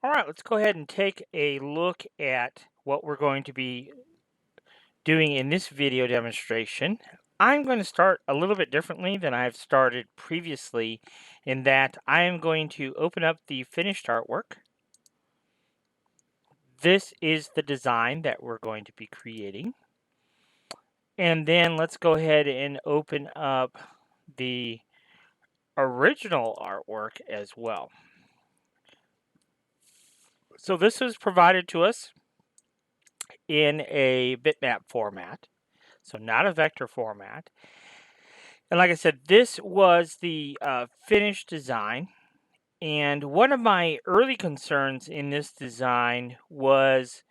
All right, let's go ahead and take a look at what we're going to be doing in this video demonstration. I'm going to start a little bit differently than I've started previously in that I am going to open up the finished artwork. This is the design that we're going to be creating. And then let's go ahead and open up the original artwork as well. So this is provided to us in a bitmap format, so not a vector format. And like I said, this was the finished design. And one of my early concerns in this design was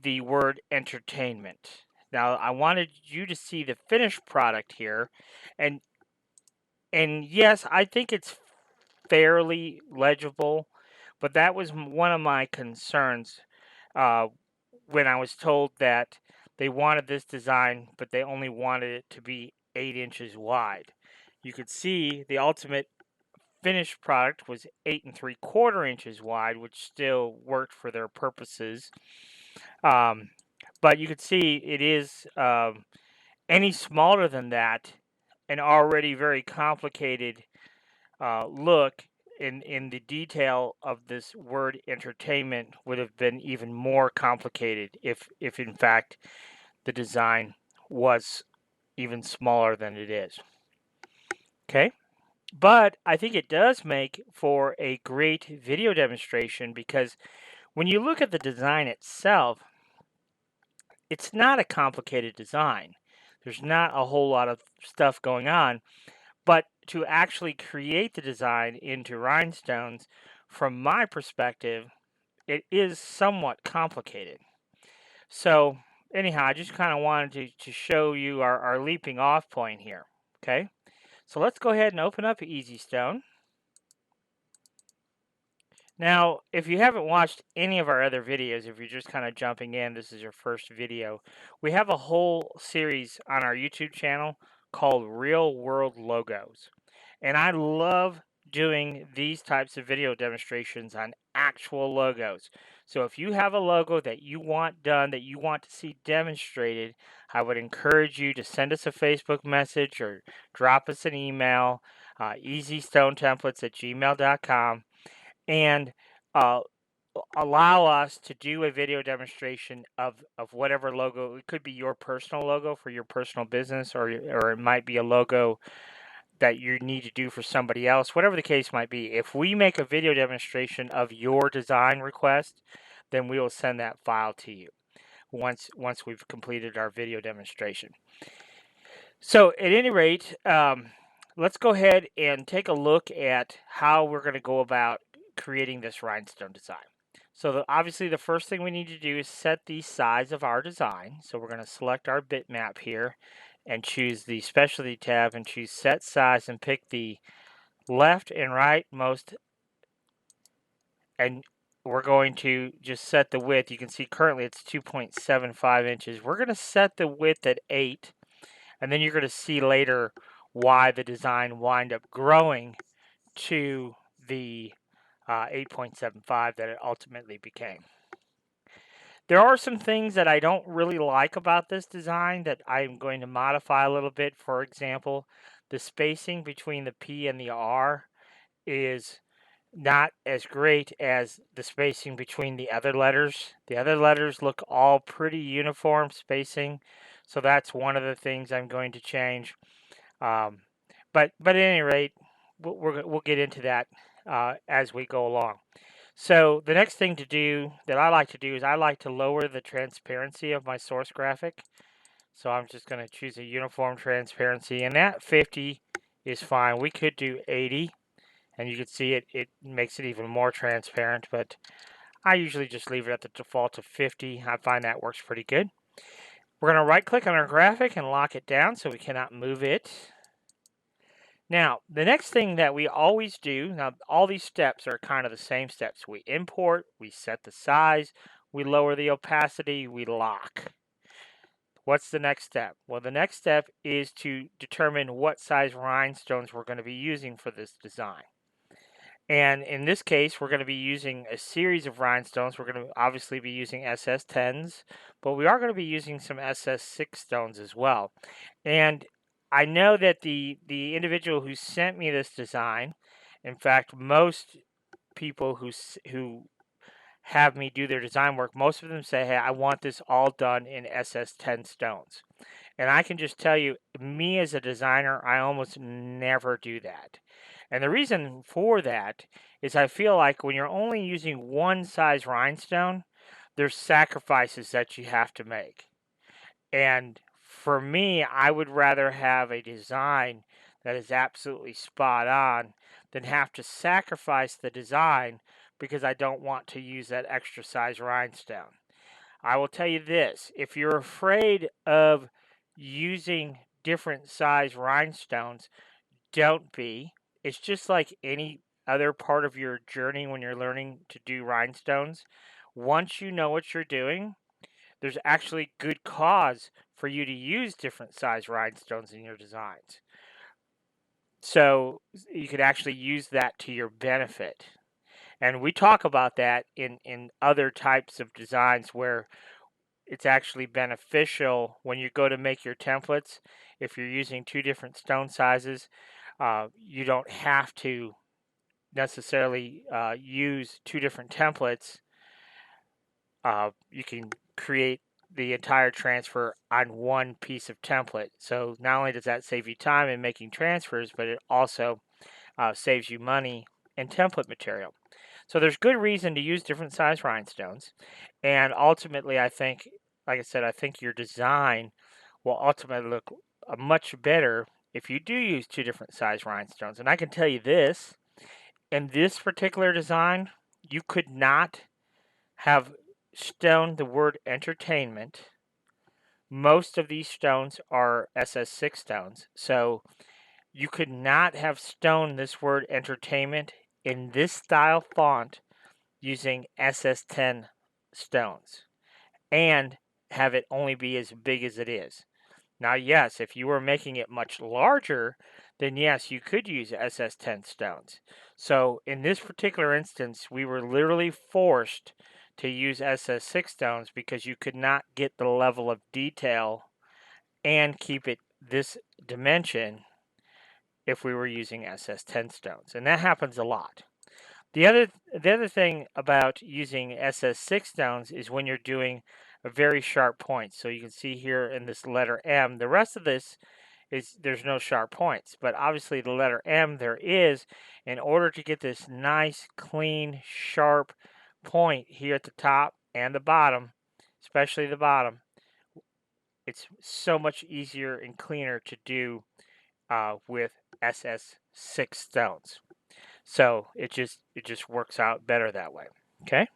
the word entertainment. Now, I wanted you to see the finished product here. And and yes, I think it's fairly legible, but that was one of my concerns uh, when I was told that they wanted this design, but they only wanted it to be 8 inches wide. You could see the ultimate finished product was 8 3/4 inches wide, which still worked for their purposes. Um, but you could see it is any smaller than that, an already very complicated look in the detail of this word entertainment would have been even more complicated if in fact the design was even smaller than it is. Okay, but I think it does make for a great video demonstration because when you look at the design itself, it's not a complicated design. There's not a whole lot of stuff going on. But to actually create the design into rhinestones, from my perspective, it is somewhat complicated. So anyhow, I just kind of wanted to show you our leaping off point here. Okay, so let's go ahead and open up EasyStone. Now, if you haven't watched any of our other videos, if you're just kind of jumping in, this is your first video, we have a whole series on our YouTube channel called Real World Logos. And I love doing these types of video demonstrations on actual logos. So if you have a logo that you want done, that you want to see demonstrated, I would encourage you to send us a Facebook message or drop us an email, easystonetemplates@gmail.com, and uh, allow us to do a video demonstration of whatever logo. It could be your personal logo for your personal business, or it might be a logo that you need to do for somebody else, whatever the case might be. If we make a video demonstration of your design request, then we will send that file to you once we've completed our video demonstration. So at any rate, let's go ahead and take a look at how we're going to go about creating this rhinestone design. So obviously the first thing we need to do is set the size of our design. So we're going to select our bitmap here and choose the specialty tab and choose set size and pick the left and right most, and we're going to just set the width. You can see currently it's 2.75 inches. We're going to set the width at 8, and then you're going to see later why the design wind up growing to the 8.75 that it ultimately became. There are some things that I don't really like about this design that I'm going to modify a little bit. For example, the spacing between the P and the R is not as great as the spacing between the other letters. The other letters look all pretty uniform spacing, so that's one of the things I'm going to change. But at any rate, we'll get into that as we go along. So the next thing to do that I like to do is I like to lower the transparency of my source graphic. So I'm just going to choose a uniform transparency, and that 50 is fine. We could do 80, and you can see it makes it even more transparent, but I usually just leave it at the default of 50. I find that works pretty good. We're going to right click on our graphic and lock it down so we cannot move it. Now, the next thing that we always do, now all these steps are kind of the same steps. We import, we set the size, we lower the opacity, we lock. What's the next step? Well, the next step is to determine what size rhinestones we're going to be using for this design. And in this case, we're going to be using a series of rhinestones. We're going to obviously be using SS10s, but we are going to be using some SS6 stones as well. And I know that the individual who sent me this design, in fact, most people who have me do their design work, most of them say, hey, I want this all done in SS10 stones. And I can just tell you, me as a designer, I almost never do that. And the reason for that is I feel like when you're only using one size rhinestone, there's sacrifices that you have to make. And for me, I would rather have a design that is absolutely spot on than have to sacrifice the design because I don't want to use that extra size rhinestone. I will tell you this, if you're afraid of using different size rhinestones, don't be. It's just like any other part of your journey when you're learning to do rhinestones. Once you know what you're doing, there's actually good cause for you to use different size rhinestones in your designs. So you could actually use that to your benefit. And we talk about that in other types of designs where it's actually beneficial when you go to make your templates. If you're using two different stone sizes, you don't have to necessarily use two different templates. You can create the entire transfer on one piece of template. So not only does that save you time in making transfers, but it also saves you money in template material. So there's good reason to use different size rhinestones. And ultimately, I think, like I said, I think your design will ultimately look much better if you do use two different size rhinestones. And I can tell you this, in this particular design, you could not have stoned the word entertainment. Most of these stones are SS6 stones. So you could not have stoned this word entertainment in this style font using SS10 stones and have it only be as big as it is. Now, yes, if you were making it much larger, then yes, you could use SS10 stones. So in this particular instance, we were literally forced to use SS6 stones because you could not get the level of detail and keep it this dimension if we were using SS10 stones. And that happens a lot. The other thing about using SS6 stones is when you're doing a very sharp point. So you can see here in this letter M, the rest of this is there's no sharp points, but obviously the letter M there is in order to get this nice, clean, sharp point here at the top and the bottom, especially the bottom. It's so much easier and cleaner to do with SS6 stones. So it just works out better that way. Okay.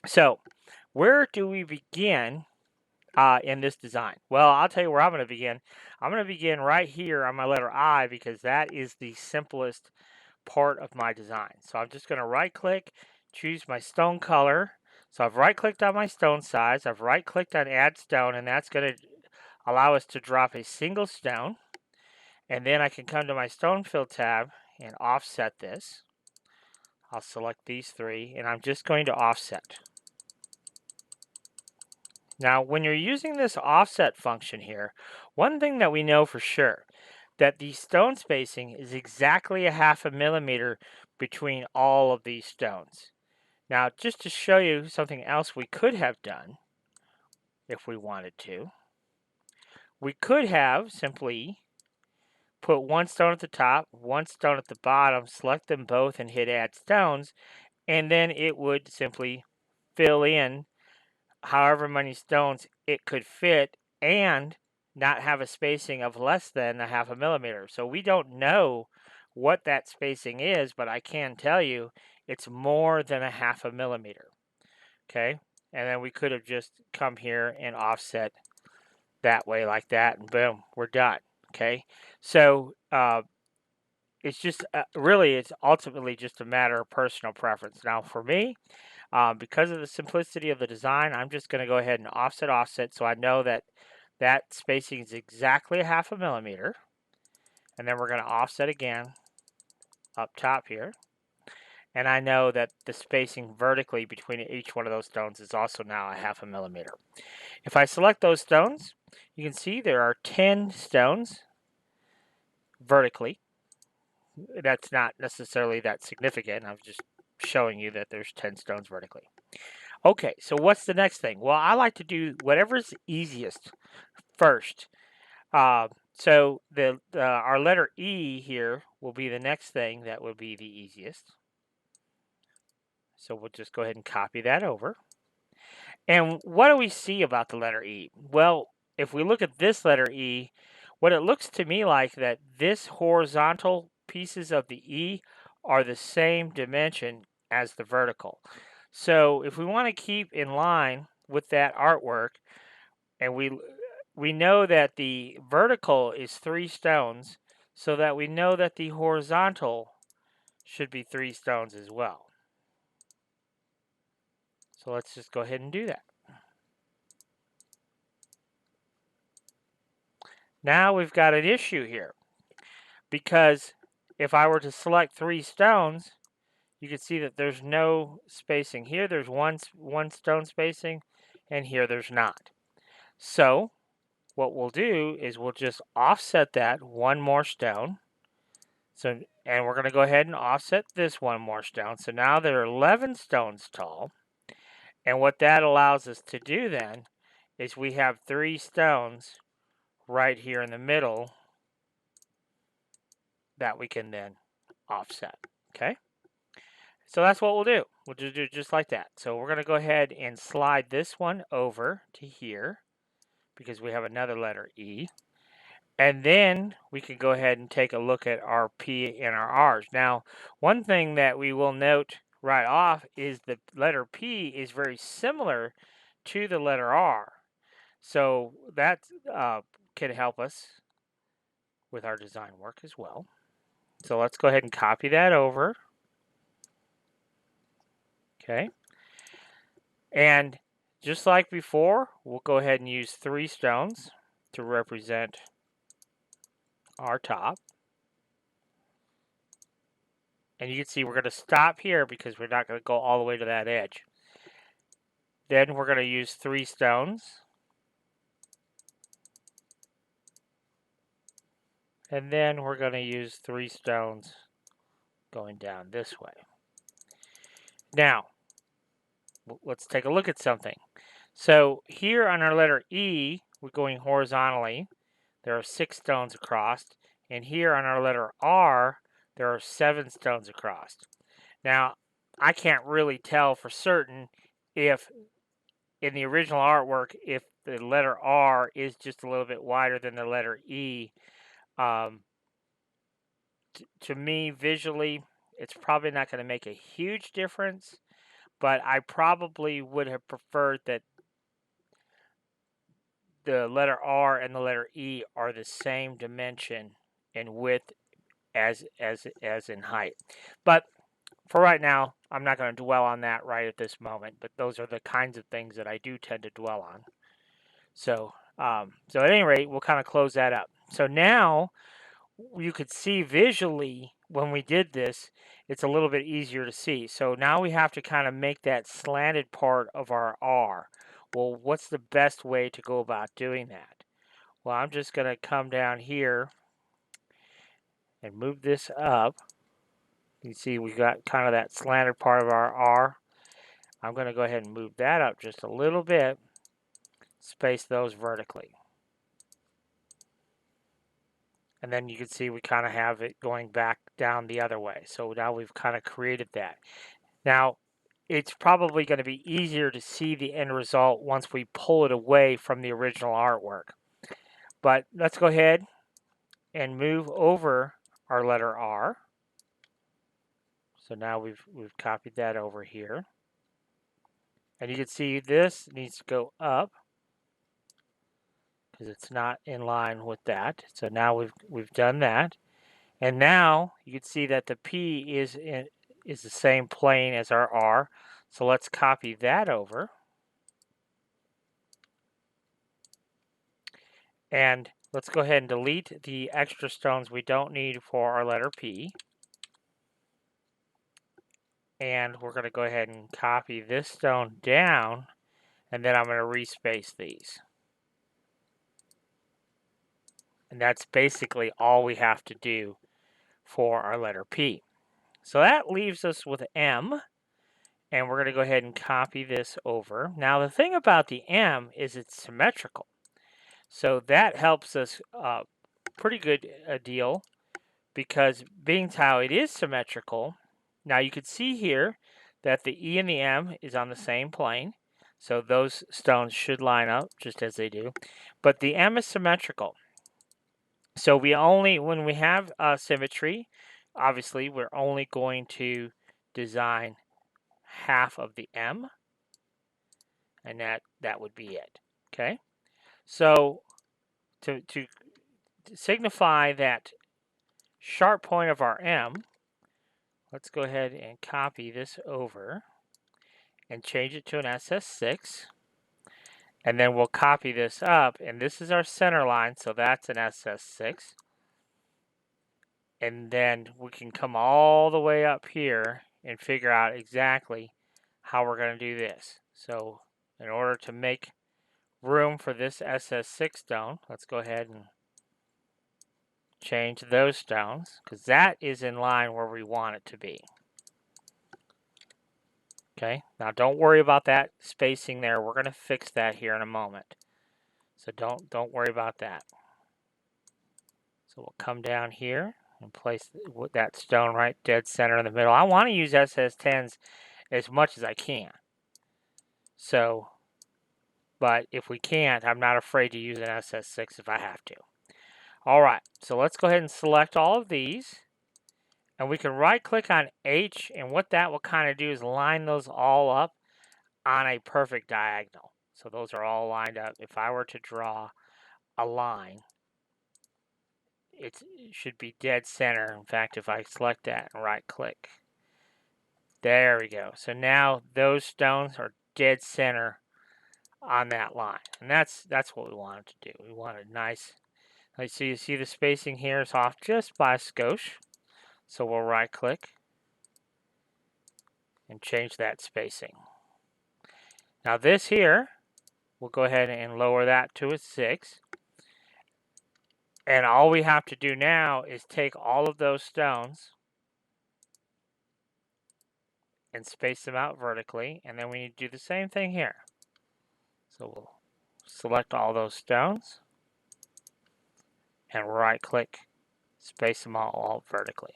So where do we begin in this design? Well, I'll tell you where I'm going to begin. I'm going to begin right here on my letter I because that is the simplest part of my design. So I'm just going to right click, choose my stone color. So I've right clicked on my stone size. I've right clicked on add stone, and that's going to allow us to drop a single stone. And then I can come to my stone fill tab and offset this. I'll select these three, and I'm just going to offset. Now, when you're using this offset function here, one thing that we know for sure, that the stone spacing is exactly a 1/2 millimeter between all of these stones. Now, just to show you something else we could have done, if we wanted to, we could have simply put one stone at the top, one stone at the bottom, select them both and hit add stones, and then it would simply fill in however many stones it could fit and not have a spacing of less than a 1/2 millimeter. So we don't know what that spacing is, but I can tell you it's more than a 1/2 millimeter. Okay. And then we could have just come here and offset that way like that, and boom, we're done. Okay. So it's just really, it's ultimately just a matter of personal preference. Now, for me, because of the simplicity of the design, I'm just going to go ahead and offset so I know that that spacing is exactly a 1/2 millimeter. And then we're going to offset again up top here. and I know that the spacing vertically between each one of those stones is also now a 1/2 millimeter. If I select those stones, you can see there are 10 stones vertically. That's not necessarily that significant. I'm just showing you that there's 10 stones vertically. Okay, so what's the next thing? Well, I like to do whatever's easiest first. So our letter E here will be the next thing that will be the easiest. So we'll just go ahead and copy that over. And what do we see about the letter E? Well, if we look at this letter E, what it looks to me like that this horizontal pieces of the E are the same dimension as the vertical. So if we want to keep in line with that artwork, and we know that the vertical is 3 stones, so that we know that the horizontal should be 3 stones as well. So let's just go ahead and do that. Now we've got an issue here, because if I were to select 3 stones, you can see that there's no spacing. Here there's one stone spacing, and here there's not. So what we'll do is we'll just offset that one more stone. So, and we're going to go ahead and offset this one more stone. So now they're 11 stones tall. And what that allows us to do then is we have 3 stones right here in the middle that we can then offset. Okay? So that's what we'll do. We'll just do it just like that. So we're going to go ahead and slide this one over to here because we have another letter E. And then we can go ahead and take a look at our P and our R's. Now, one thing that we will note right off is the letter P is very similar to the letter R. So that can help us with our design work as well. So let's go ahead and copy that over. Okay. And just like before, we'll go ahead and use 3 stones to represent our top. And you can see we're going to stop here because we're not going to go all the way to that edge. Then we're going to use 3 stones. And then we're going to use 3 stones going down this way. Now, let's take a look at something. So here on our letter E, we're going horizontally. There are 6 stones across. And here on our letter R, there are 7 stones across. Now, I can't really tell for certain if in the original artwork, if the letter R is just a little bit wider than the letter E. To me, visually, it's probably not going to make a huge difference, but I probably would have preferred that the letter R and the letter E are the same dimension in width as in height. But for right now, I'm not going to dwell on that right at this moment, but those are the kinds of things that I do tend to dwell on. So, so at any rate, we'll kind of close that up. So now you could see visually when we did this, it's a little bit easier to see. So now we have to kind of make that slanted part of our R. Well, what's the best way to go about doing that? Well, I'm just going to come down here and move this up. You see we got kind of that slanted part of our R. I'm going to go ahead and move that up just a little bit, space those vertically. And then you can see we kind of have it going back down the other way. So now we've kind of created that. Now, it's probably going to be easier to see the end result once we pull it away from the original artwork. But let's go ahead and move over our letter R. So now we've copied that over here. And you can see this needs to go up because it's not in line with that. So now we've done that. And now you can see that the P is the same plane as our R. So let's copy that over. And let's go ahead and delete the extra stones we don't need for our letter P. And we're going to go ahead and copy this stone down, and then I'm going to respace these. And that's basically all we have to do for our letter P. So that leaves us with M, and we're going to go ahead and copy this over. Now the thing about the M is it's symmetrical. So that helps us pretty good deal, because being how it is symmetrical, now you can see here that the E and the M is on the same plane. So those stones should line up just as they do. But the M is symmetrical. So when we have symmetry, obviously we're only going to design half of the M, and that would be it. Okay. So to signify that sharp point of our M, let's go ahead and copy this over and change it to an SS6. And then we'll copy this up, and this is our center line, so that's an SS6. And then we can come all the way up here and figure out exactly how we're going to do this. So in order to make room for this SS6 stone, let's go ahead and change those stones, because that is in line where we want it to be. Okay, now don't worry about that spacing there. We're going to fix that here in a moment. So don't worry about that. So we'll come down here and place that stone right dead center in the middle. I want to use SS10s as much as I can. So, but if we can't, I'm not afraid to use an SS6 if I have to. All right, so let's go ahead and select all of these. And we can right click on H, and what that will kind of do is line those all up on a perfect diagonal. So those are all lined up. If I were to draw a line, it should be dead center. In fact, if I select that and right click, there we go. So now those stones are dead center on that line. And that's what we wanted to do. We want a nice, so you see the spacing here is off just by a skosh. So we'll right click and change that spacing. Now this here, we'll go ahead and lower that to a 6. And all we have to do now is take all of those stones and space them out vertically. And then we need to do the same thing here. So we'll select all those stones and right click, space them all vertically.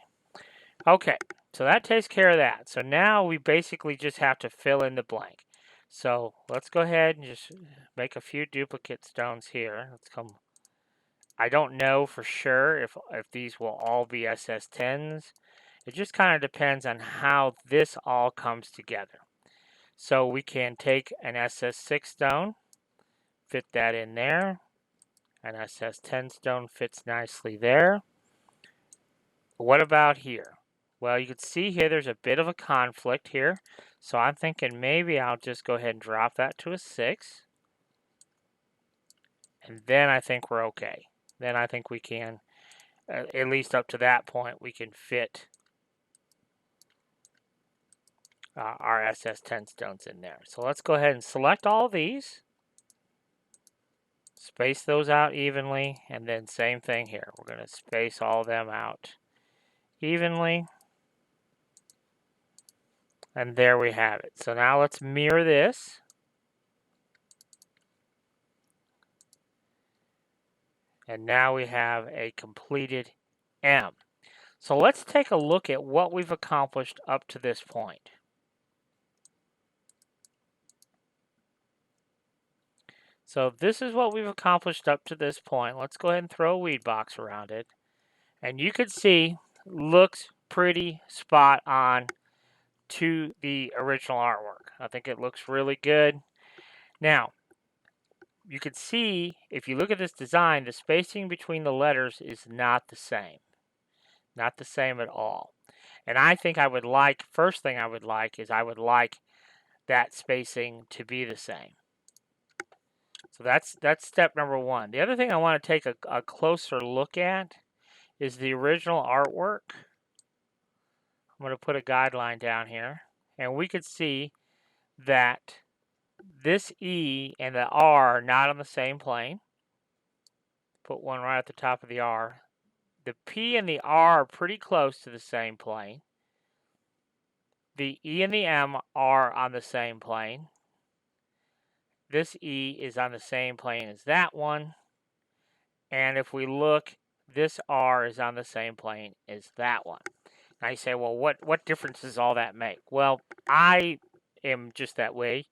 Okay, so that takes care of that. So now we basically just have to fill in the blank. So let's go ahead and just make a few duplicate stones here. Let's come. I don't know for sure if these will all be SS10s. It just kind of depends on how this all comes together. So we can take an SS6 stone, fit that in there. An SS10 stone fits nicely there. What about here? Well, you can see here there's a bit of a conflict here. So I'm thinking maybe I'll just go ahead and drop that to a 6. And then I think we're okay. Then I think we can, at least up to that point, we can fit our SS10 stones in there. So let's go ahead and select all of these. Space those out evenly. And then same thing here. We're going to space all of them out evenly. And there we have it. So now let's mirror this. And now we have a completed M. So let's take a look at what we've accomplished up to this point. So this is what we've accomplished up to this point. Let's go ahead and throw a weed box around it. And you can see, looks pretty spot on to the original artwork. I think it looks really good. Now, you can see, if you look at this design, the spacing between the letters is not the same. Not the same at all. And I think I would like, first thing I would like is I would like that spacing to be the same. So that's step number one. The other thing I want to take a closer look at is the original artwork. I'm going to put a guideline down here. and we could see that this E and the R are not on the same plane. Put one right at the top of the R. The P and the R are pretty close to the same plane. The E and the M are on the same plane. This E is on the same plane as that one. And if we look, this R is on the same plane as that one. Now you say, well, what difference does all that make? Well, I am just that way.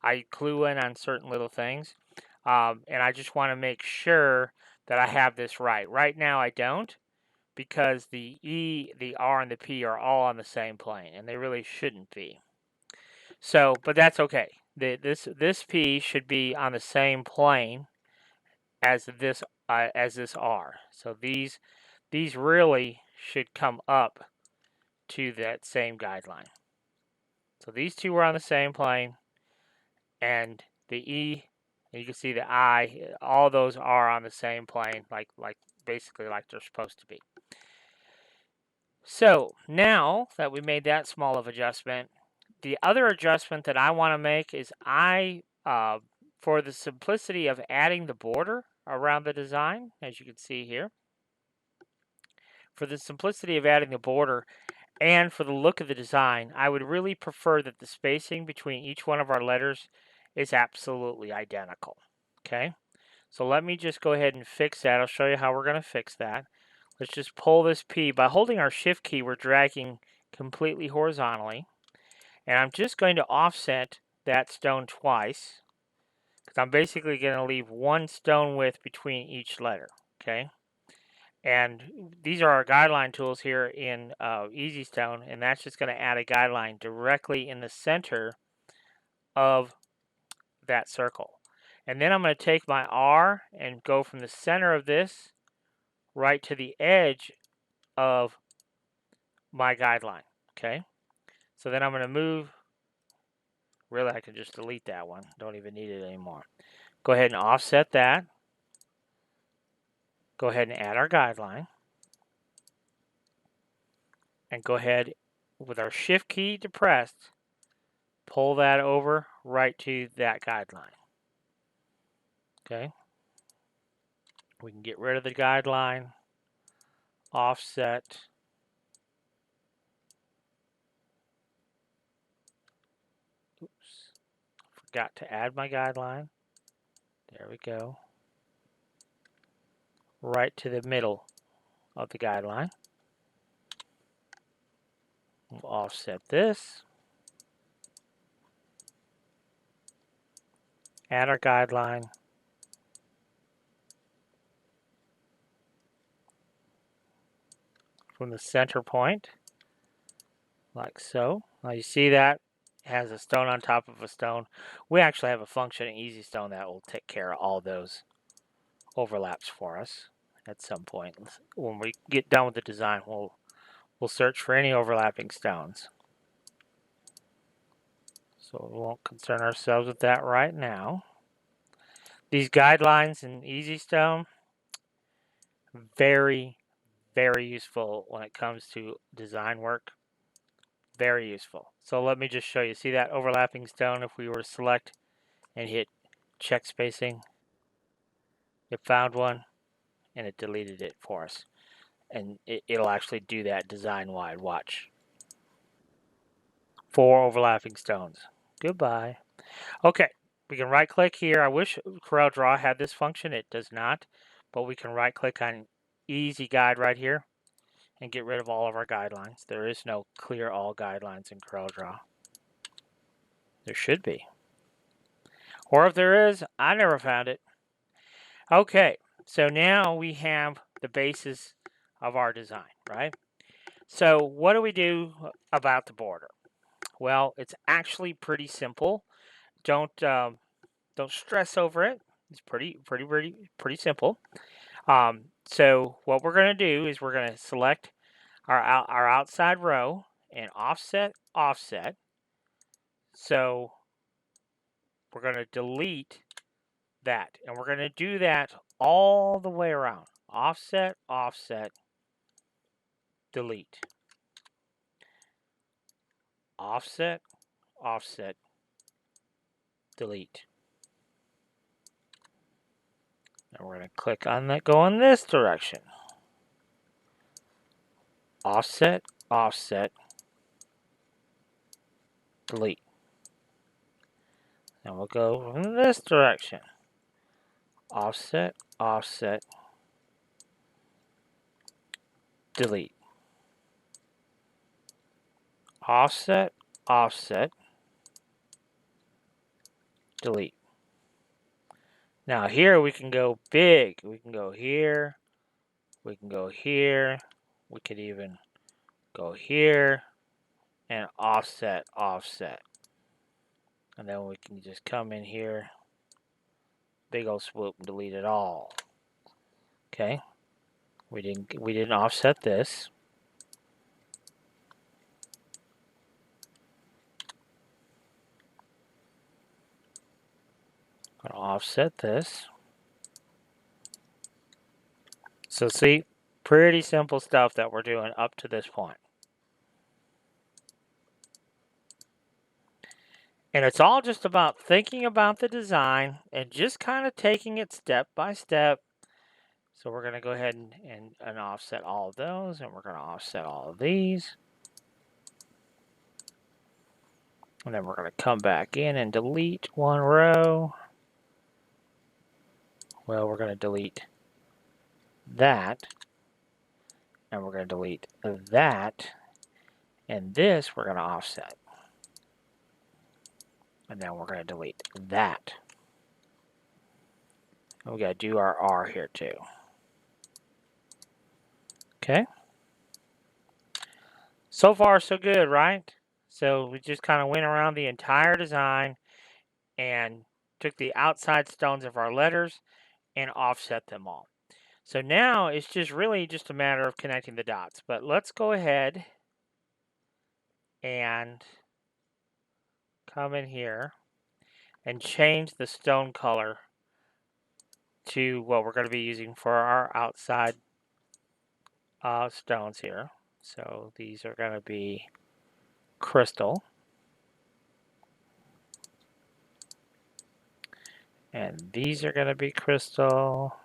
I clue in on certain little things. And I just want to make sure that I have this right. Right now I don't, because the E, the R, and the P are all on the same plane, and they really shouldn't be. So, but that's okay. This P should be on the same plane as this R. So these really should come up to that same guideline. So these two are on the same plane, and the E, and you can see the I, all those are on the same plane, like basically like they're supposed to be. So now that we made that small of adjustment, the other adjustment that I want to make is for the simplicity of adding the border around the design, as you can see here, for the simplicity of adding the border and for the look of the design, I would really prefer that the spacing between each one of our letters is absolutely identical. Okay, so let me just go ahead and fix that. I'll show you how we're going to fix that. Let's just pull this P. By holding our shift key, we're dragging completely horizontally. And I'm just going to offset that stone twice, because I'm basically going to leave one stone width between each letter. Okay, and these are our guideline tools here in EasyStone, and that's just going to add a guideline directly in the center of that circle. And then I'm going to take my R and go from the center of this right to the edge of my guideline. Okay, so then I'm going to move. Really, I can just delete that one. Don't even need it anymore. Go ahead and offset that. Go ahead and add our guideline. And go ahead, with our shift key depressed, pull that over right to that guideline. Okay. We can get rid of the guideline, offset. Oops. Forgot to add my guideline. There we go. Right to the middle of the guideline. We'll offset this. Add our guideline. From the center point, like so. Now you see that has a stone on top of a stone. We actually have a function in EasyStone that will take care of all those overlaps for us at some point. When we get done with the design, we'll search for any overlapping stones. So we won't concern ourselves with that right now. These guidelines in EasyStone, very, very useful when it comes to design work. Very useful. So let me just show you. See that overlapping stone? If we were to select and hit check spacing, it found one and it deleted it for us. And it'll actually do that design-wide. Watch. 4 overlapping stones. Goodbye. Okay, we can right-click here. I wish CorelDRAW had this function. It does not. But we can right-click on Easy Guide right here and get rid of all of our guidelines. There is no clear all guidelines in CorelDRAW. There should be. Or if there is, I never found it. Okay, so now we have the basis of our design, right? So what do we do about the border? Well, it's actually pretty simple. Don't stress over it. It's pretty simple. So what we're going to do is we're going to select our outside row and offset. So we're going to delete that, and we're going to do that all the way around. Offset, delete. Offset, offset, delete. And we're going to click on that, go in this direction. Offset, offset, delete. And we'll go in this direction. Offset, offset, delete. Offset, offset, delete. Now here we can go big. We can go here. We can go here. We could even go here and offset, offset. And then we can just come in here, big old swoop, and delete it all. Okay. We didn't offset this. I'm gonna offset this. So see, pretty simple stuff that we're doing up to this point. And it's all just about thinking about the design and just kind of taking it step by step. So we're going to go ahead and offset all of those, and we're going to offset all of these. And then we're going to come back in and delete one row. Well, we're going to delete that. And we're going to delete that. And this we're going to offset. And then we're going to delete that. And we got to do our R here too. Okay. So far, so good, right? So we just kind of went around the entire design and took the outside stones of our letters and offset them all. So now it's just really just a matter of connecting the dots. But let's go ahead and come in here and change the stone color to what we're going to be using for our outside stones here. So these are going to be crystal. And these are going to be crystal.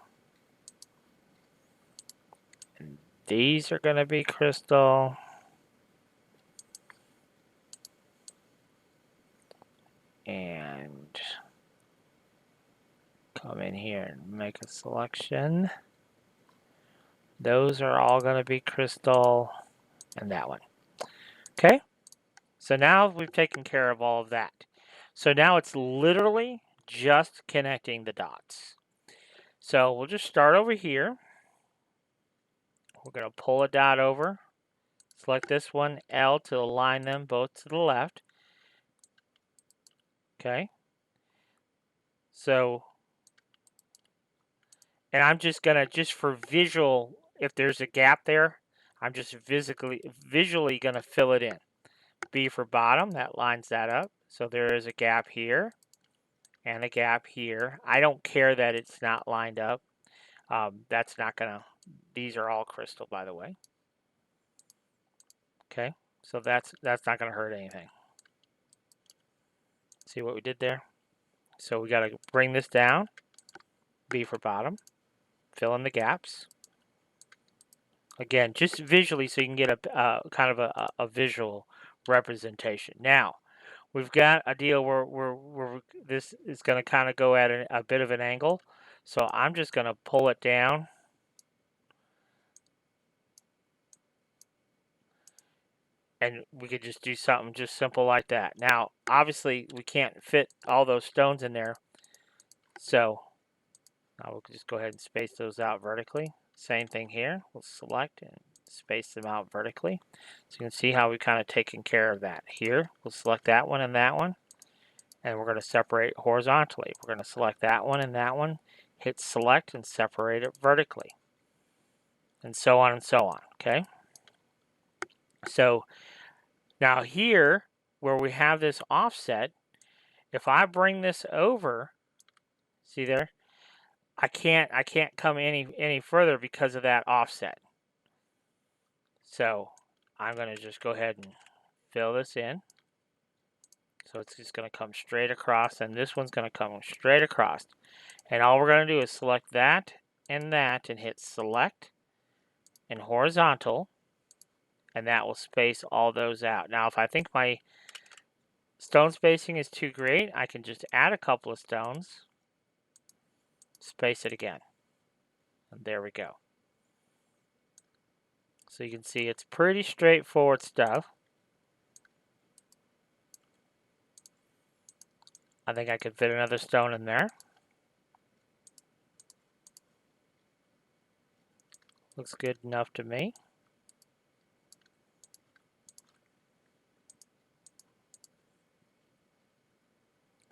And these are going to be crystal. And come in here and make a selection. Those are all going to be crystal. And that one. Okay? So now we've taken care of all of that. So now it's literally just connecting the dots. So we'll just start over here. We're going to pull a dot over. Select this one, L, to align them both to the left. Okay. So, and I'm just going to, just for visual, if there's a gap there, I'm just visually going to fill it in. B for bottom, that lines that up. So there is a gap here and a gap here. I don't care that it's not lined up. That's not going to, these are all crystal, by the way. Okay, so that's not going to hurt anything. See what we did there? So we got to bring this down. B for bottom. Fill in the gaps. Again, just visually so you can get a kind of a visual representation. Now, we've got a deal where this is going to kind of go at a bit of an angle. So I'm just going to pull it down. And we could just do something just simple like that. Now, obviously, we can't fit all those stones in there. So now we'll just go ahead and space those out vertically. Same thing here. We'll select and space them out vertically. So you can see how we've kind of taken care of that. Here, we'll select that one and that one. And we're going to separate horizontally. We're going to select that one and that one. Hit select and separate it vertically. And so on and so on. Okay? So now here, where we have this offset, if I bring this over, see there? I can't come any further because of that offset. So I'm going to just go ahead and fill this in. So it's just going to come straight across, and this one's going to come straight across. And all we're going to do is select that and hit select and horizontal, and that will space all those out. Now, if I think my stone spacing is too great, I can just add a couple of stones, space it again, and there we go. So you can see it's pretty straightforward stuff. I think I could fit another stone in there. Looks good enough to me.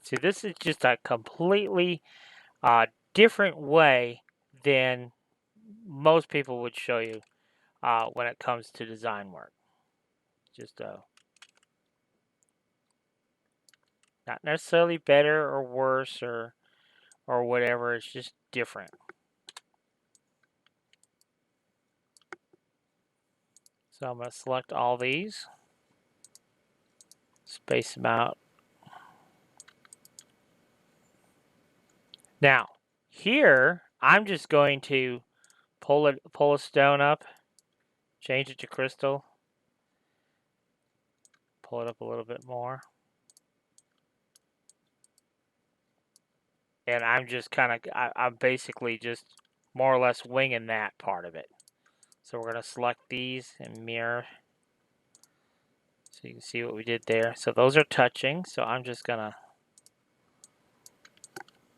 See, this is just a completely different way than most people would show you when it comes to design work. Just not necessarily better or worse or whatever. It's just different. So I'm going to select all these, space them out. Now, here I'm just going to pull a stone up, change it to crystal, pull it up a little bit more. And I'm just I'm basically just more or less winging that part of it. So we're going to select these and mirror. So you can see what we did there. So those are touching. So I'm just going to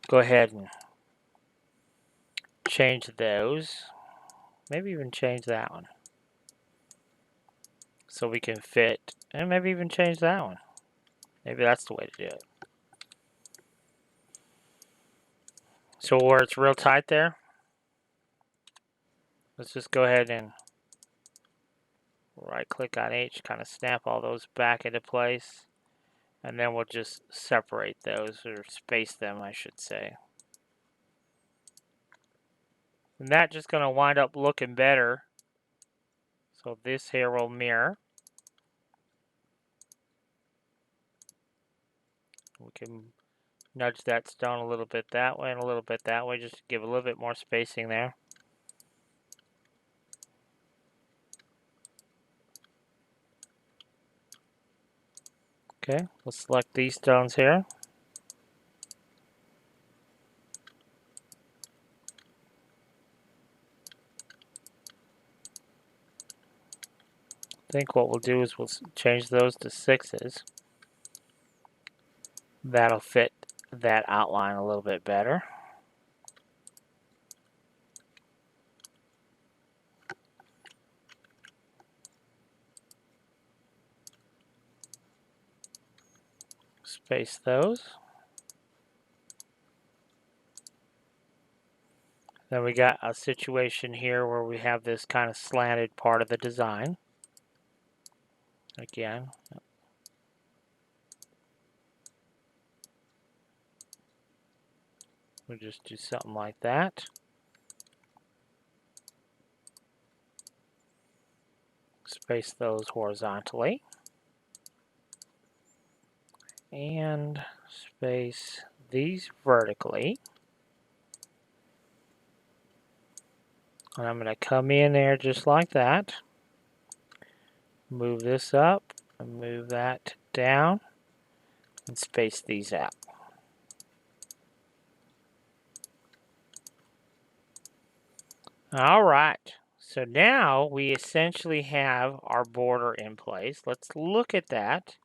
go ahead and change those. Maybe even change that one. So we can fit, and maybe even change that one. Maybe that's the way to do it. So where it's real tight there, let's just go ahead and right click on each, kind of snap all those back into place. And then we'll just separate those, or space them, I should say. And that's just going to wind up looking better. So this here will mirror. We can nudge that stone a little bit that way and a little bit that way, just to give a little bit more spacing there. Okay, we'll select these stones here. I think what we'll do is we'll change those to 6s. That'll fit that outline a little bit better. Space those. Then we got a situation here where we have this kind of slanted part of the design. Again, we'll just do something like that. Space those horizontally. And space these vertically. And I'm going to come in there just like that. Move this up and move that down and space these out. All right, so now we essentially have our border in place. Let's look at that.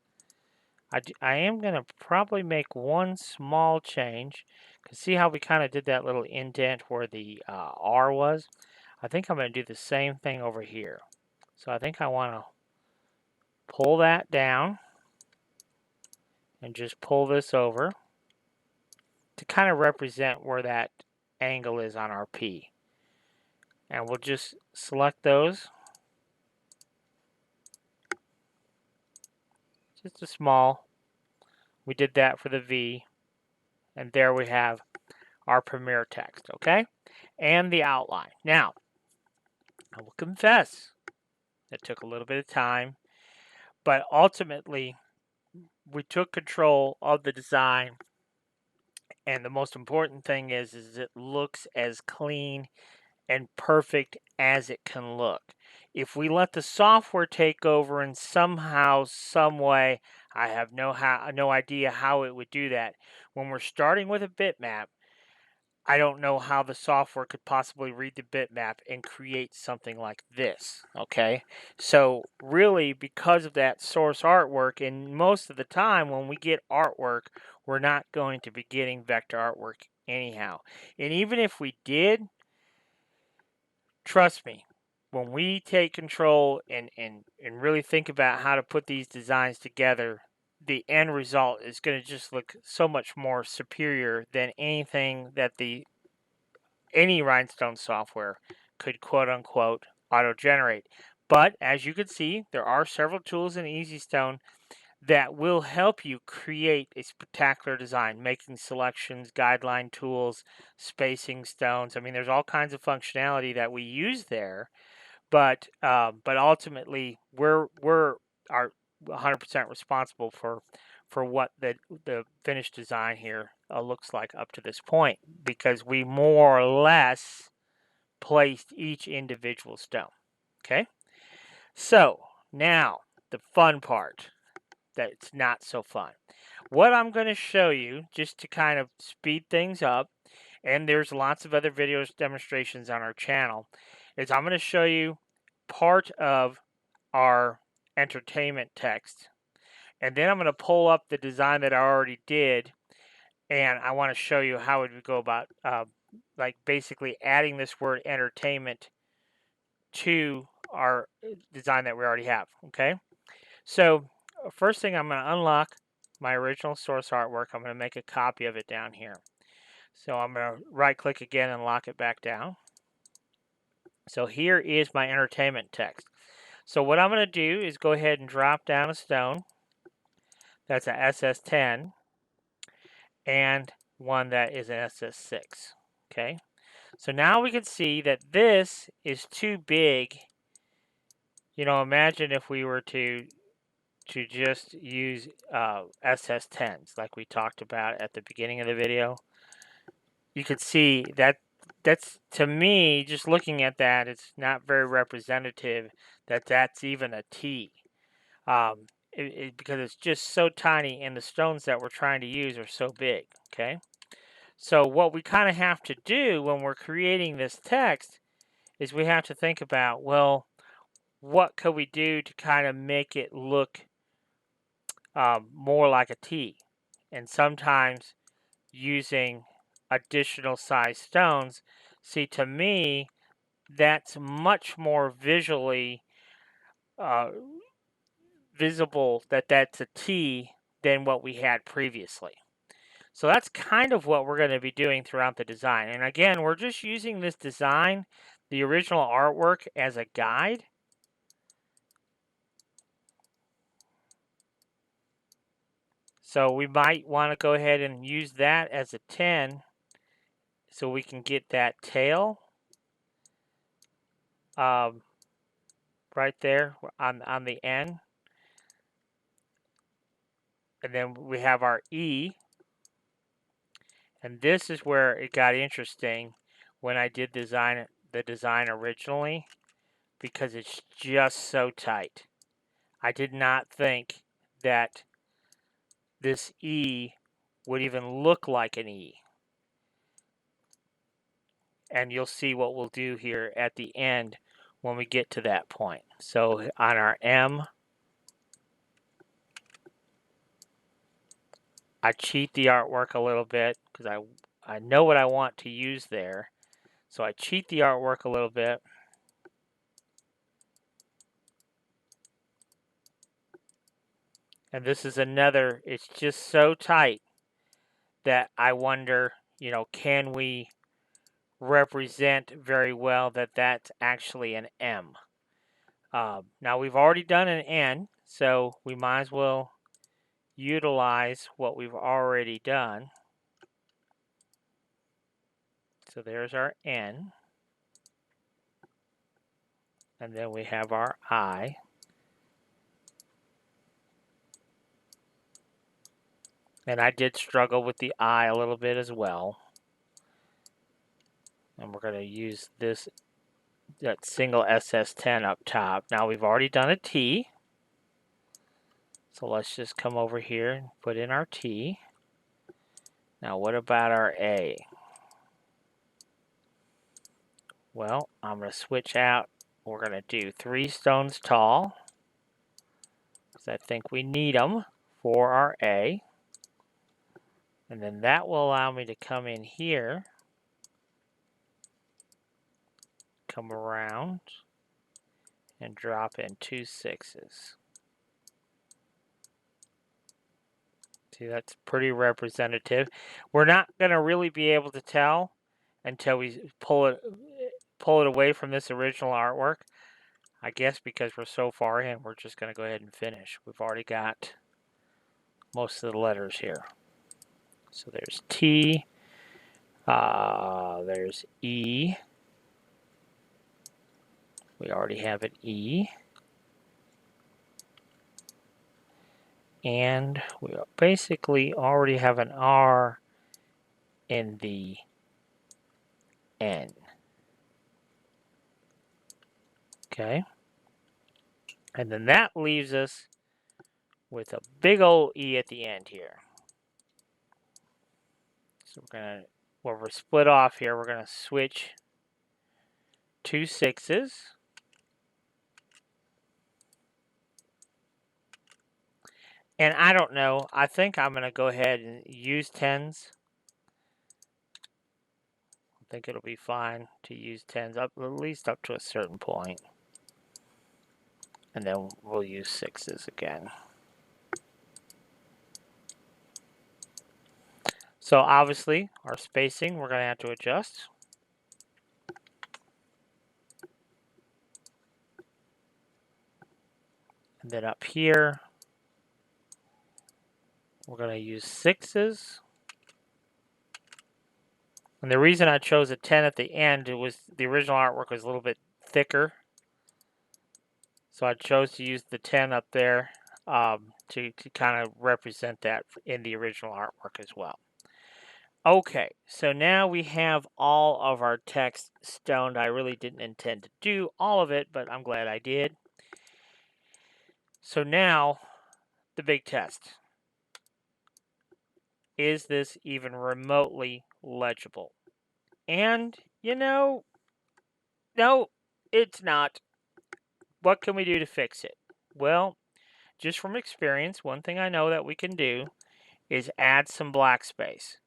I am going to probably make one small change. Because see how we kind of did that little indent where the R was? I think I'm going to do the same thing over here. So I think I want to pull that down and just pull this over to kind of represent where that angle is on our P. And we'll just select those. Just a small. We did that for the V. And there we have our Premiere text, okay? And the outline. Now, I will confess, it took a little bit of time, but ultimately, we took control of the design, and the most important thing is it looks as clean and perfect as it can look. If we let the software take over in somehow, some way, I have no idea how it would do that. When we're starting with a bitmap, I don't know how the software could possibly read the bitmap and create something like this, okay? So really, because of that source artwork, and most of the time when we get artwork, we're not going to be getting vector artwork anyhow. And even if we did, trust me, when we take control and really think about how to put these designs together, the end result is going to just look so much more superior than anything that any rhinestone software could quote unquote auto generate. But as you can see, there are several tools in EasyStone that will help you create a spectacular design, making selections, guideline tools, spacing stones. I mean, there's all kinds of functionality that we use there, but ultimately we're are 100% responsible for what the finished design here looks like up to this point, because we more or less placed each individual stone. Okay, so now the fun part that's not so fun. What I'm going to show you, just to kind of speed things up, and there's lots of other videos demonstrations on our channel, is I'm going to show you part of our entertainment text, and then I'm going to pull up the design that I already did, and I want to show you how it would go about like basically adding this word entertainment to our design that we already have. Okay, so first thing, I'm going to unlock my original source artwork. I'm going to make a copy of it down here. So I'm going to right click again and lock it back down. So here is my entertainment text. So what I'm going to do is go ahead and drop down a stone. That's a SS10 and one that is an SS6. Okay. So now we can see that this is too big. You know, imagine if we were to just use SS10s like we talked about at the beginning of the video. You could see that that's, to me, just looking at that, it's not very representative that that's even a T. Because it's just so tiny and the stones that we're trying to use are so big, okay? So what we kind of have to do when we're creating this text is we have to think about, well, what could we do to kind of make it look more like a T? And sometimes using additional size stones, see, to me, that's much more visually uh, visible that that's a T than what we had previously. So that's kind of what we're going to be doing throughout the design. And again, we're just using this design, the original artwork, as a guide. So we might want to go ahead and use that as a 10 so we can get that tail right there on the end. And then we have our E. And this is where it got interesting when I did the design originally, because it's just so tight. I did not think that this E would even look like an E. And you'll see what we'll do here at the end when we get to that point. So on our M, I cheat the artwork a little bit because I know what I want to use there. So I cheat the artwork a little bit. And this is another, it's just so tight that I wonder, you know, can we represent very well that that's actually an M? Now we've already done an N, so we might as well utilize what we've already done. So there's our N. And then we have our I. And I did struggle with the I a little bit as well. And we're going to use that single SS10 up top. Now we've already done a T. So let's just come over here and put in our T. Now what about our A? Well, I'm going to switch out. We're going to do 3 stones tall, because I think we need them for our A. And then that will allow me to come in here, come around, and drop in 2 6s. See, that's pretty representative. We're not going to really be able to tell until we pull it away from this original artwork. I guess because we're so far in, we're just going to go ahead and finish. We've already got most of the letters here. So there's T, there's E. We already have an E. And we basically already have an R in the N. Okay. And then that leaves us with a big old E at the end here. So where we're split off here, we're going to switch 2 6s. And I don't know, I think I'm going to go ahead and use 10s. I think it'll be fine to use 10s, at least up to a certain point. And then we'll use 6s again. So obviously, our spacing, we're going to have to adjust. And then up here, we're going to use 6s. And the reason I chose a 10 at the end, it was the original artwork was a little bit thicker. So I chose to use the 10 up there to kind of represent that in the original artwork as well. Okay, so now we have all of our text stoned. I really didn't intend to do all of it, but I'm glad I did. So now, the big test. Is this even remotely legible? And, no, it's not. What can we do to fix it? Well, just from experience, one thing I know that we can do is add some black space.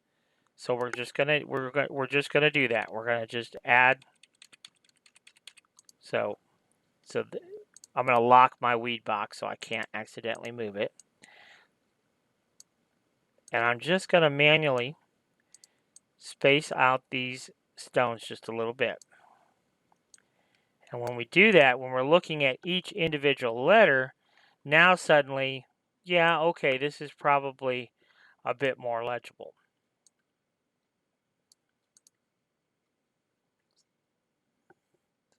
So we're just gonna do that. We're gonna just add. I'm gonna lock my weed box so I can't accidentally move it, and I'm just gonna manually space out these stones just a little bit. And when we do that, when we're looking at each individual letter, now suddenly, yeah, okay, this is probably a bit more legible.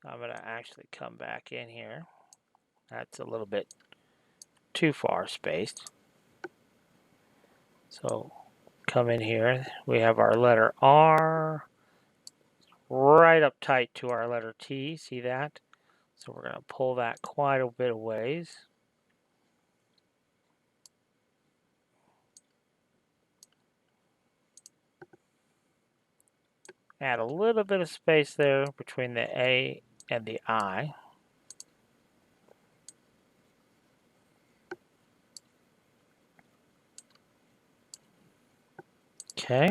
I'm going to actually come back in here. That's a little bit too far spaced. So come in here. We have our letter R right up tight to our letter T. See that? So we're going to pull that quite a bit of ways. Add a little bit of space there between the A and the I. Okay.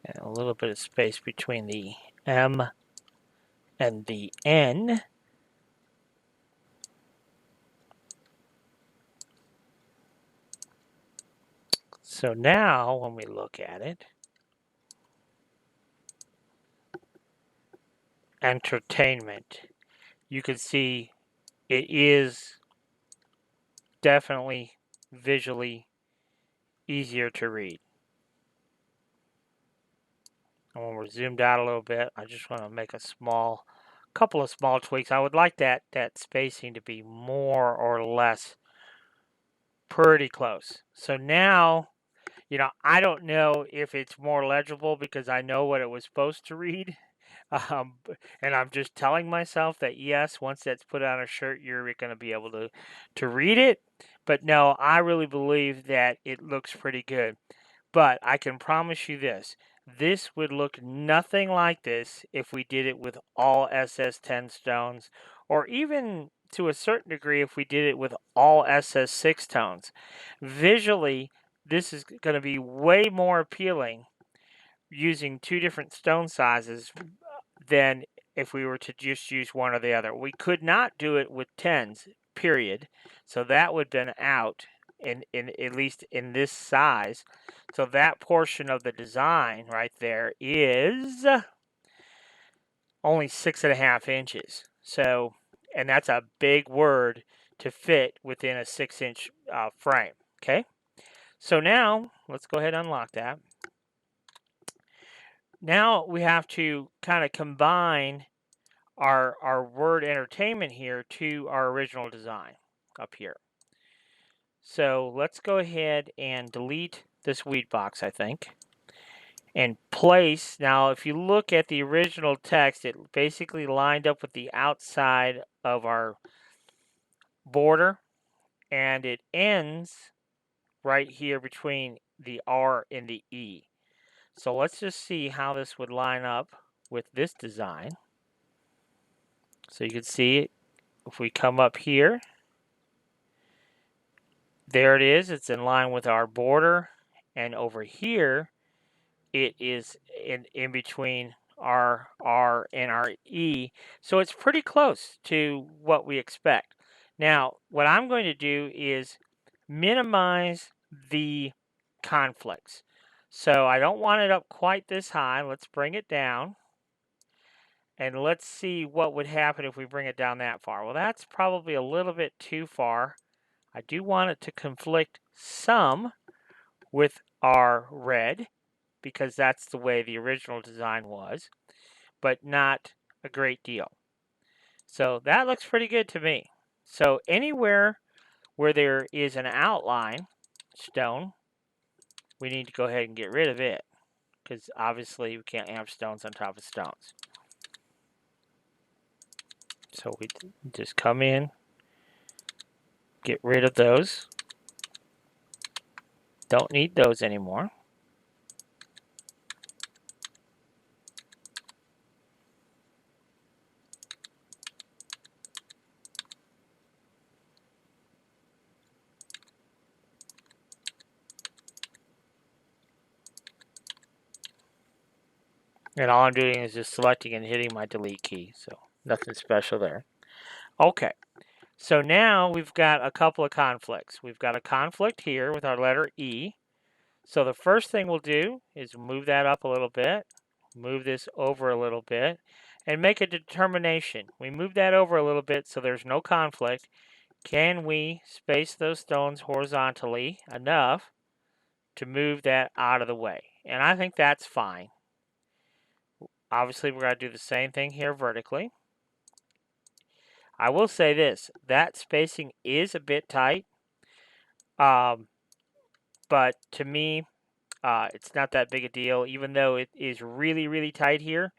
And a little bit of space between the M and the N. So now when we look at it, entertainment, you can see it is definitely visually easier to read. And when we're zoomed out a little bit, I just want to make a small couple of small tweaks. I would like that spacing to be more or less pretty close. So now, I don't know if it's more legible because I know what it was supposed to read. And I'm just telling myself that yes, once that's put on a shirt, you're going to be able to read it. But no, I really believe that it looks pretty good. But I can promise you this would look nothing like this if we did it with all SS10 stones, or even to a certain degree if we did it with all SS6 tones. Visually, this is going to be way more appealing using two different stone sizes than if we were to just use one or the other. We could not do it with 10s, period. So that would have been out in at least in this size. So that portion of the design right there is only 6.5 inches. So, and that's a big word to fit within a 6-inch frame. Okay. So now let's go ahead and unlock that. Now we have to kind of combine our word entertainment here to our original design up here. So let's go ahead and delete this weed box, I think, and place. Now, if you look at the original text, it basically lined up with the outside of our border, and it ends right here between the R and the E. So let's just see how this would line up with this design. So you can see it if we come up here. There it is. It's in line with our border. And over here, it is in between our R and our E. So it's pretty close to what we expect. Now, what I'm going to do is minimize the conflicts. So I don't want it up quite this high. Let's bring it down. And let's see what would happen if we bring it down that far. Well, that's probably a little bit too far. I do want it to conflict some with our red because that's the way the original design was, but not a great deal. So that looks pretty good to me. So anywhere where there is an outline stone, we need to go ahead and get rid of it because obviously we can't have stones on top of stones. So we just come in, get rid of those. Don't need those anymore. And all I'm doing is just selecting and hitting my delete key. So nothing special there. Okay. So now we've got a couple of conflicts. We've got a conflict here with our letter E. So the first thing we'll do is move that up a little bit, move this over a little bit, and make a determination. We move that over a little bit so there's no conflict. Can we space those stones horizontally enough to move that out of the way? And I think that's fine. Obviously, we're going to do the same thing here vertically. I will say this, that spacing is a bit tight, but to me, it's not that big a deal, even though it is really, really tight here.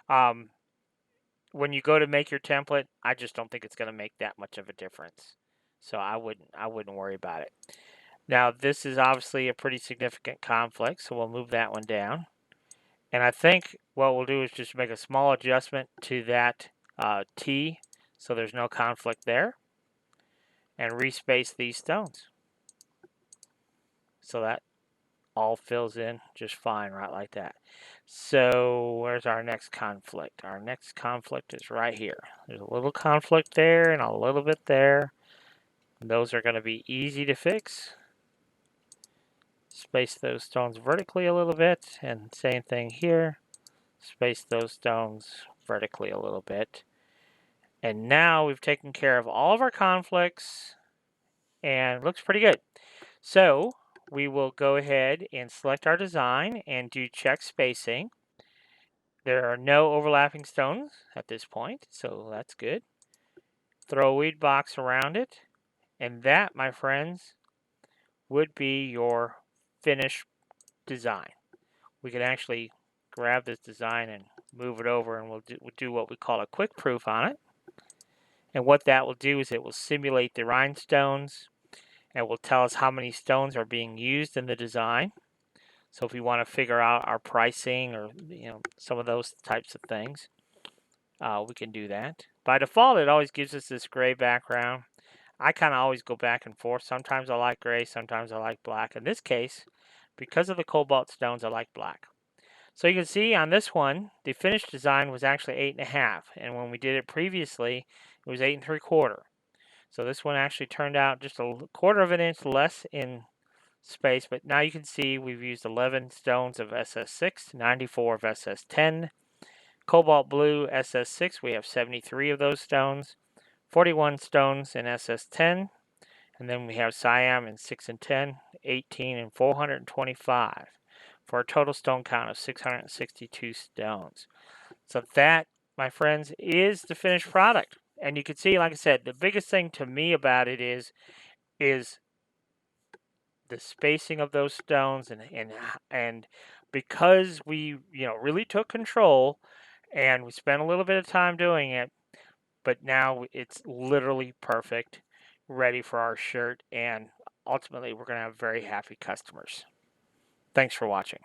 When you go to make your template, I just don't think it's going to make that much of a difference. So I wouldn't worry about it. Now, this is obviously a pretty significant conflict, so we'll move that one down. And I think what we'll do is just make a small adjustment to that T so there's no conflict there, and respace these stones. So that all fills in just fine right like that. So where's our next conflict? Our next conflict is right here. There's a little conflict there and a little bit there. Those are going to be easy to fix. Space those stones vertically a little bit, and same thing here. Space those stones vertically a little bit. And now we've taken care of all of our conflicts, and it looks pretty good. So we will go ahead and select our design and do check spacing. There are no overlapping stones at this point, so that's good. Throw a weed box around it, and that, my friends, would be your finished design. We can actually grab this design and move it over, and we'll do what we call a quick proof on it. And what that will do is it will simulate the rhinestones and will tell us how many stones are being used in the design. So if we want to figure out our pricing or some of those types of things, we can do that. By default, it always gives us this gray background. I kind of always go back and forth. Sometimes I like gray, sometimes I like black. In this case, because of the cobalt stones, I like black. So you can see on this one, the finished design was actually 8.5, and when we did it previously, it was 8 3/4. So this one actually turned out just a quarter of an inch less in space, but now you can see we've used 11 stones of SS6, 94 of SS10, cobalt blue SS6, we have 73 of those stones, 41 stones in SS10, and then we have Siam in 6 and 10, 18 and 425, for a total stone count of 662 stones. So that, my friends, is the finished product. And you can see, like I said, the biggest thing to me about it is the spacing of those stones, and because we really took control and we spent a little bit of time doing it, but now it's literally perfect, ready for our shirt, and ultimately we're going to have very happy customers. Thanks for watching.